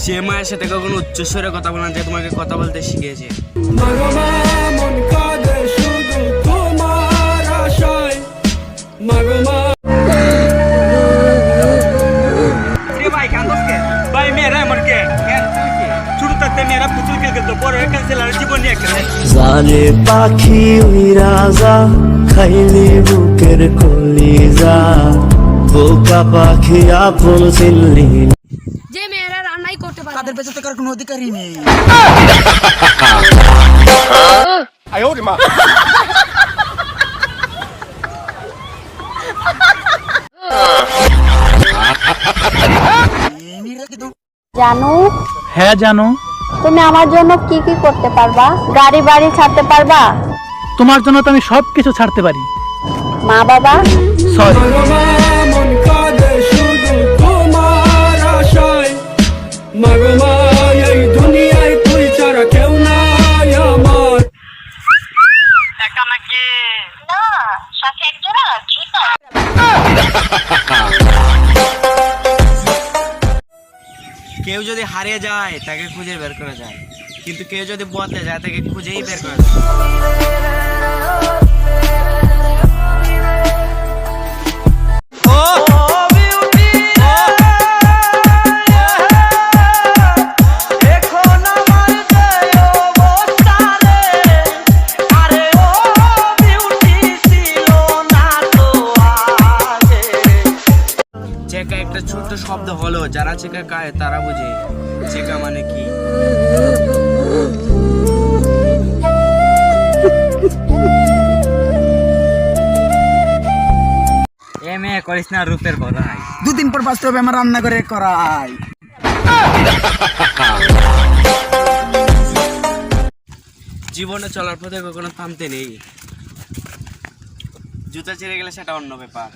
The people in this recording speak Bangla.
সে মায়ের সাথে কখনো উচ্চস্বরে কথা বলা যে তোমাকে কথা বলতে শিখিয়েছে। জানে পাখি উইরা যা খাইলি বুকের কলিজা, বোকা পাখি আপন চিনলি। যে মেয়েরা রান্নাই করতে পারে তাদের বেঁচে থাকার কোনো অধিকারই নেই। জানু, হ্যাঁ জানো, তুমি আমার জন্য কি কি করতে পারবা? গাড়ি বাড়ি ছাড়তে পারবা? তোমার জন্য তো আমি সবকিছু ছাড়তে পারি। মা বাবা? সরি। কেউ যদি হারিয়ে যায় তাকে খুঁজে বের করা যায়, কিন্তু কেউ যদি বদলে যায় তাকে খুঁজেই বের করা যায়। চেকা একটা ছোট্ট শব্দ হলো, যারা চেকা খায় তারা বুঝে চেকা মানে কি। এ মেয়ে করিস না রূপের বড়াই, দুদিন পর বাঁচতে হবে আমার রান্না করে করাই। জীবনে চলার পথে কখনো থামতে নেই, জুতা ছিঁড়ে গেলে সেটা অন্য ব্যাপার।